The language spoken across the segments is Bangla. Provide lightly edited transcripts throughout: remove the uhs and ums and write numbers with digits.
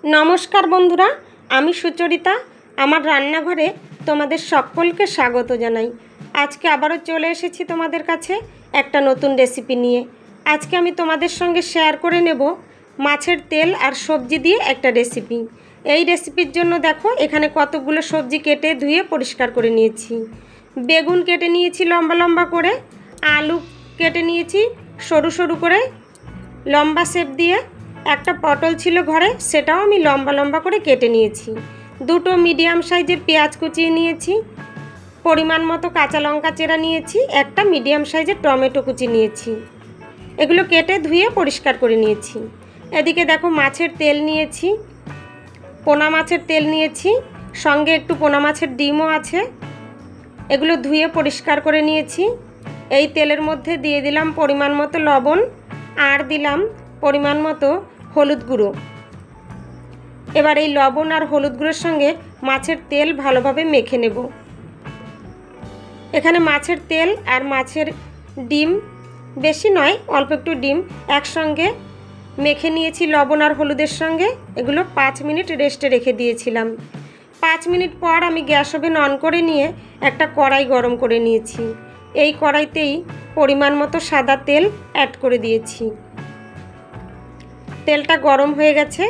নমস্কার বন্ধুরা, আমি সুচরিতা। আমার রান্নাঘরে তোমাদের সকলকে স্বাগত জানাই। আজকে আবারও চলে এসেছি তোমাদের কাছে একটা নতুন রেসিপি নিয়ে। আজকে আমি তোমাদের সঙ্গে শেয়ার করে নেব মাছের তেল আর সবজি দিয়ে একটা রেসিপি। এই রেসিপির জন্য দেখো এখানে কতগুলো সবজি কেটে ধুয়ে পরিষ্কার করে নিয়েছি। বেগুন কেটে নিয়েছি লম্বা লম্বা করে, আলু কেটে নিয়েছি সরু সরু করে লম্বা শেপ দিয়ে, একটা পটল ছিল ঘরে, সেটাও আমি লম্বা লম্বা করে কেটে নিয়েছি। দুটো মিডিয়াম সাইজের পেঁয়াজ কুচিয়ে নিয়েছি, পরিমাণ মতো কাঁচা লঙ্কা চেরা নিয়েছি, একটা মিডিয়াম সাইজের টমেটো কুচি নিয়েছি। এগুলো কেটে ধুয়ে পরিষ্কার করে নিয়েছি। এদিকে দেখো মাছের তেল নিয়েছি, পোনা মাছের তেল নিয়েছি, সঙ্গে একটু পোনা মাছের ডিমও আছে। এগুলো ধুয়ে পরিষ্কার করে নিয়েছি। এই তেলের মধ্যে দিয়ে দিলাম পরিমাণ মতো লবণ আর দিলাম পরিমাণ মতো হলুদ গুঁড়ো। এবার এই লবণ আর হলুদ গুঁড়োর সঙ্গে মাছের তেল ভালোভাবে মেখে নেব। এখানে মাছের তেল আর মাছের ডিম, বেশি নয় অল্প একটু ডিম একসঙ্গে মেখে নিয়েছি লবণ আর হলুদের সঙ্গে। এগুলো 5 মিনিট রেস্টে রেখে দিয়েছিলাম। 5 মিনিট পর আমি গ্যাস ওভেন অন করে নিয়ে একটা কড়াই গরম করে নিয়েছি। এই কড়াইতেই পরিমাণ মতো সাদা তেল অ্যাড করে দিয়েছি। তেলটা গরম হয়ে গেছে।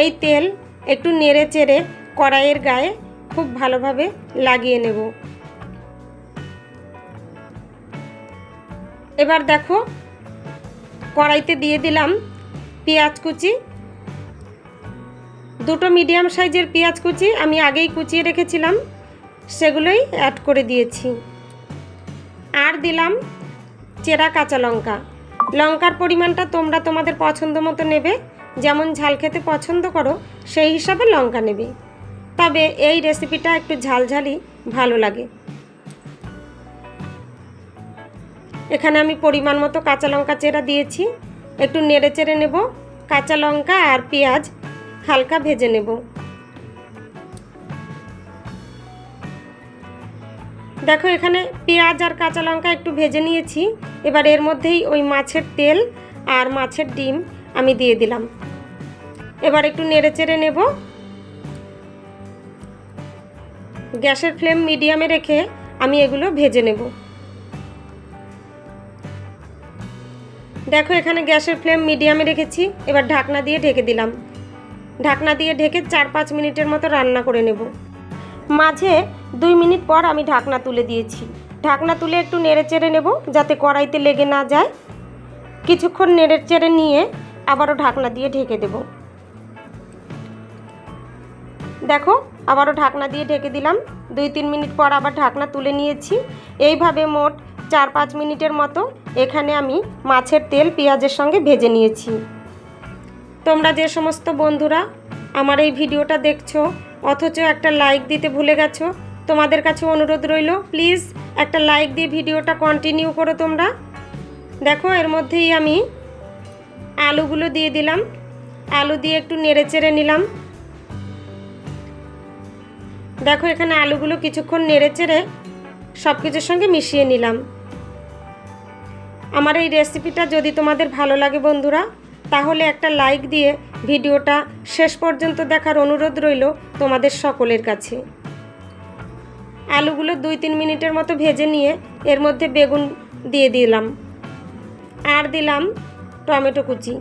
এই তেল একটু নেড়ে চেড়ে কড়াইয়ের গায়ে খুব ভালোভাবে লাগিয়ে নেব। এবার দেখো কড়াইতে দিয়ে দিলাম পেঁয়াজ কুচি। দুটো মিডিয়াম সাইজের পেঁয়াজ কুচি আমি আগেই কুচিয়ে রেখেছিলাম, সেগুলোই অ্যাড করে দিয়েছি। আর দিলাম চেরা কাঁচা লঙ্কা। লঙ্কার পরিমাণটা তোমরা তোমাদের পছন্দ মতো নেবে, যেমন ঝাল খেতে পছন্দ করো সেই হিসাবে লঙ্কা নেবে। তবে এই রেসিপিটা একটু ঝালঝালি ভালো লাগে। এখানে আমি পরিমাণ মতো কাঁচা লঙ্কা চেরা দিয়েছি। একটু নেড়ে চেড়ে নেব। কাঁচা লঙ্কা আর পেঁয়াজ হালকা ভেজে নেব। দেখো এখানে পেঁয়াজ আর কাঁচা লঙ্কা একটু ভেজে নিয়েছি। এবার এর মধ্যেই ওই মাছের তেল আর মাছের ডিম আমি দিয়ে দিলাম। এবার একটু নেড়ে চেড়ে নেব। গ্যাসের ফ্লেম মিডিয়ামে রেখে আমি এগুলো ভেজে নেব। দেখো এখানে গ্যাসের ফ্লেম মিডিয়ামে রেখেছি। এবার ঢাকনা দিয়ে ঢেকে দিলাম। ঢাকনা দিয়ে ঢেকে 4-5 মিনিটের মতো রান্না করে নেব। মাঝে 2 মিনিট পর আমি ঢাকনা তুলে দিয়েছি। ঢাকনা তুলে একটু নেড়ে চেড়ে নেব যাতে কড়াইতে লেগে না যায়। কিছুক্ষণ নেড়ে চেড়ে নিয়ে আবারও ঢাকনা দিয়ে ঢেকে দেব। দেখো আবারও ঢাকনা দিয়ে ঢেকে দিলাম। 2-3 মিনিট পর আবার ঢাকনা তুলে নিয়েছি। এইভাবে মোট 4-5 মিনিটের মতো এখানে আমি মাছের তেল পেঁয়াজের সঙ্গে ভেজে নিয়েছি। তোমরা যে সমস্ত বন্ধুরা আমার এই ভিডিওটা দেখছো অথচ একটা লাইক দিতে ভুলে গেছো, তোমাদের কাছে অনুরোধ রইল প্লিজ একটা লাইক দিয়ে ভিডিওটা কন্টিনিউ করো তোমরা। দেখো এর মধ্যেই আমি আলুগুলো দিয়ে দিলাম। আলু দিয়ে একটু নেড়ে চেড়ে নিলাম। দেখো এখানে আলুগুলো কিছুক্ষণ নেড়ে চেড়ে সব কিছুর সঙ্গে মিশিয়ে নিলাম। আমার এই রেসিপিটা যদি তোমাদের ভালো লাগে বন্ধুরা, তাহলে একটা লাইক দিয়ে ভিডিওটা শেষ পর্যন্ত দেখার অনুরোধ রইল তোমাদের সকলের কাছে। আলুগুলো 2-3 মিনিটের মতো ভেজে নিয়ে এর মধ্যে বেগুন দিয়ে দিলাম আর দিলাম টমেটো কুচি।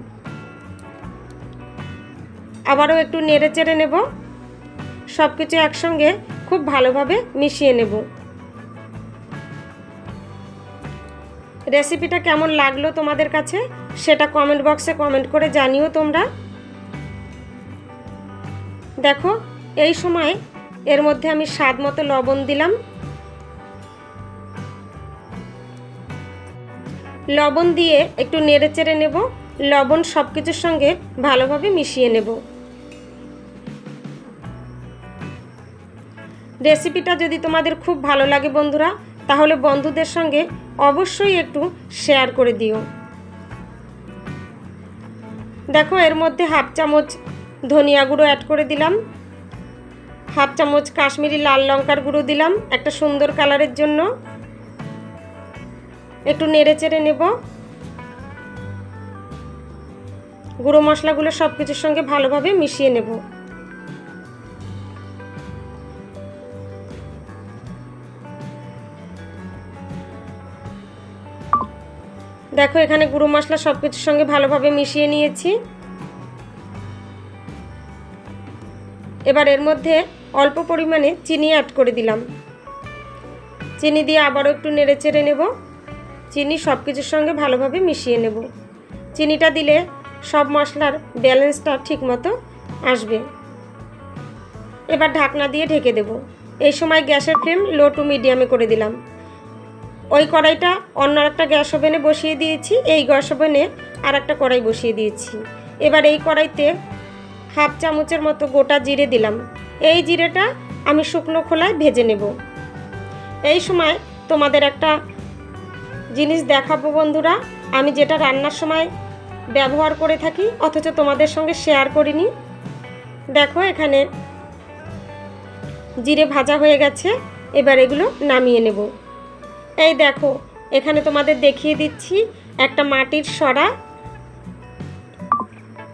আবারও একটু নেড়ে চেড়ে নেব। সব কিছু একসঙ্গে খুব ভালোভাবে মিশিয়ে নেব। রেসিপিটা কেমন লাগলো তোমাদের কাছে সেটা কমেন্ট বক্সে কমেন্ট করে জানিও তোমরা। দেখো এই সময় এর মধ্যে আমি স্বাদ মতো লবণ দিলাম। লবণ দিয়ে একটু নেড়ে চেড়ে নেব। লবণ সব কিছুর সঙ্গে ভালোভাবে মিশিয়ে নেব। রেসিপিটা যদি তোমাদের খুব ভালো লাগে বন্ধুরা, তাহলে বন্ধুদের সঙ্গে অবশ্যই একটু শেয়ার করে দিও। দেখো এর মধ্যে 1/2 চামচ ধনিয়া গুঁড়ো অ্যাড করে দিলাম। 1/2 চামচ কাশ্মীরি লাল লঙ্কার গুঁড়ো দিলাম একটা সুন্দর কালারের জন্য। একটু নেড়ে চেড়ে নেব। গুঁড়ো মশলাগুলো সব কিছুর সঙ্গে ভালোভাবে মিশিয়ে নেব। দেখো এখানে গুঁড়ো মশলা সব কিছুর সঙ্গে ভালোভাবে মিশিয়ে নিয়েছি। এবার এর মধ্যে অল্প পরিমাণে চিনি অ্যাড করে দিলাম। চিনি দিয়ে আবারও একটু নেড়ে চেড়ে নেব। চিনি সব কিছুর সঙ্গে ভালোভাবে মিশিয়ে নেব। চিনিটা দিলে সব মশলার ব্যালেন্সটা ঠিকমতো আসবে। এবার ঢাকনা দিয়ে ঢেকে দেব। এই সময় গ্যাসের ফ্লেম লো টু মিডিয়ামে করে দিলাম। ওই কড়াইটা অন্য একটা গ্যাস ওভেনে বসিয়ে দিয়েছি, এই গ্যাস ওভেনে আর একটা কড়াই বসিয়ে দিয়েছি। এবার এই কড়াইতে হাফ চামচের মতো গোটা জিরে দিলাম। এই জিরেটা আমি শুকনো খোলায় ভেজে নেব। এই সময় তোমাদের একটা জিনিস দেখাবো বন্ধুরা, আমি যেটা রান্নার সময় ব্যবহার করে থাকি অথচ তোমাদের সঙ্গে শেয়ার করিনি। দেখো এখানে জিরে ভাজা হয়ে গেছে। এবার এগুলো নামিয়ে নেব। এই দেখো এখানে তোমাদের দেখিয়ে দিচ্ছি একটা মাটির সরা।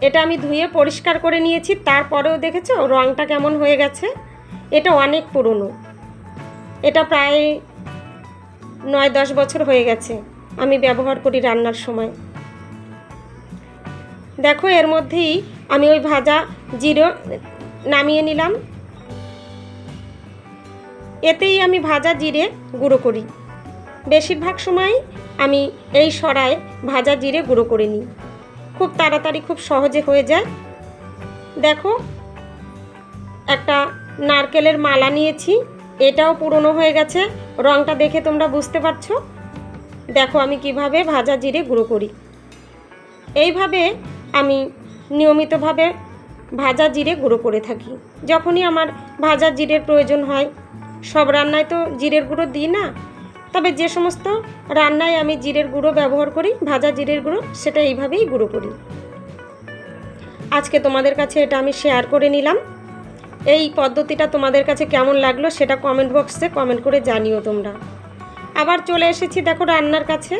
এটা আমি ধুয়ে পরিষ্কার করে নিয়েছি, তারপরেও দেখেছো রঙটা কেমন হয়ে গেছে। এটা অনেক পুরনো, এটা প্রায় 9-10 বছর হয়ে গেছে আমি ব্যবহার করি রান্নার সময়। দেখো এর মধ্যেই আমি ওই ভাজা জিরে নামিয়ে নিলাম। এতেই আমি ভাজা জিরে গুঁড়ো করি। বেশিরভাগ সময় আমি এই সরায় ভাজা জিরে গুঁড়ো করে নিই, খুব তাড়াতাড়ি খুব সহজে হয়ে যায়। দেখো একটা নারকেলের মালা নিয়েছি, এটাও পুরনো হয়ে গেছে, রঙটা দেখে তোমরা বুঝতে পারছো। দেখো আমি কিভাবে ভাজা জিরে গুঁড়ো করি। এইভাবে আমি নিয়মিতভাবে ভাজা জিরে গুঁড়ো করে থাকি। যখনই আমার ভাজা জিরের প্রয়োজন হয়, সব রান্নায় তো জিরের গুঁড়ো দিই না, তবে যে সমস্ত রান্নায় আমি জিরের গুঁড়ো ব্যবহার করি, ভাজা জিরের গুঁড়ো, সেটা এইভাবেই গুঁড়ো করি। আজকে তোমাদের কাছে এটা আমি শেয়ার করে নিলাম। এই পদ্ধতিটা তোমাদের কাছে কেমন লাগলো সেটা কমেন্ট বক্সে কমেন্ট করে জানিও তোমরা। আবার চলে এসেছি দেখো রান্নার কাছে।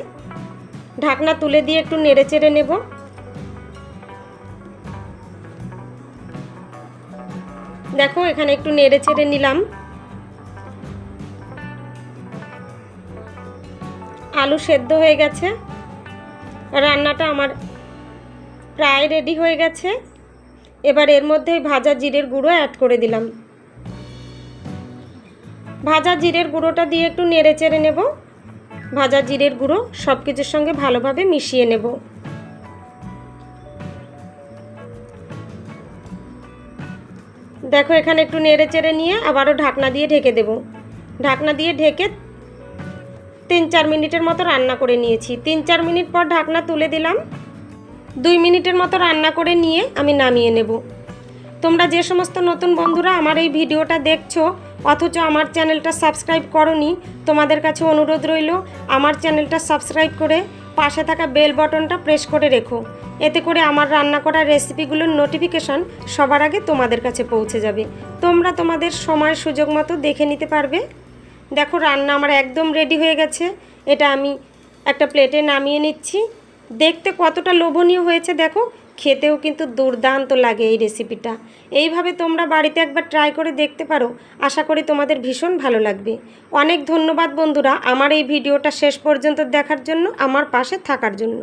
ঢাকনা তুলে দিয়ে একটু নেড়ে চেড়ে নেব। দেখো এখানে একটু নেড়ে চেড়ে নিলাম। আলু সেদ্ধ হয়ে গেছে, রান্নাটা আমার প্রায় রেডি হয়ে গেছে। এবার এর মধ্যে ভাজা জিরের গুঁড়ো অ্যাড করে দিলাম। ভাজা জিরের গুঁড়োটা দিয়ে একটু নেড়ে চেড়ে নেব। ভাজা জিরের গুঁড়ো সব কিছুর সঙ্গে ভালোভাবে মিশিয়ে নেব। দেখো এখানে একটু নেড়ে চেড়ে নিয়ে আবারও ঢাকনা দিয়ে ঢেকে দেব। ঢাকনা দিয়ে ঢেকে 3-4 মিনিটের মতো রান্না করে নিয়েছি। 3-4 মিনিট পর ঢাকনা তুলে দিলাম। 2 মিনিটের মতো রান্না করে নিয়ে আমি নামিয়ে নেব। তোমরা যে সমস্ত নতুন বন্ধুরা আমার এই ভিডিওটা দেখছো অথচ আমার চ্যানেলটা সাবস্ক্রাইব করোনি, তোমাদের কাছে অনুরোধ রইল আমার চ্যানেলটা সাবস্ক্রাইব করে পাশে থাকা বেল বাটনটা প্রেস করে রেখো। এতে করে আমার রান্না করা রেসিপিগুলোর নোটিফিকেশন সবার আগে তোমাদের কাছে পৌঁছে যাবে। তোমরা তোমাদের সময় সুযোগ মতো দেখে নিতে পারবে। দেখো রান্না আমার একদম রেডি হয়ে গেছে। এটা আমি একটা প্লেটে নামিয়ে নিচ্ছি। দেখতে কতটা লোভনীয় হয়েছে দেখো, খেতেও কিন্তু দুর্দান্ত লাগে এই রেসিপিটা। এইভাবে তোমরা বাড়িতে একবার ট্রাই করে দেখতে পারো, আশা করি তোমাদের ভীষণ ভালো লাগবে। অনেক ধন্যবাদ বন্ধুরা আমার এই ভিডিওটা শেষ পর্যন্ত দেখার জন্য, আমার পাশে থাকার জন্য।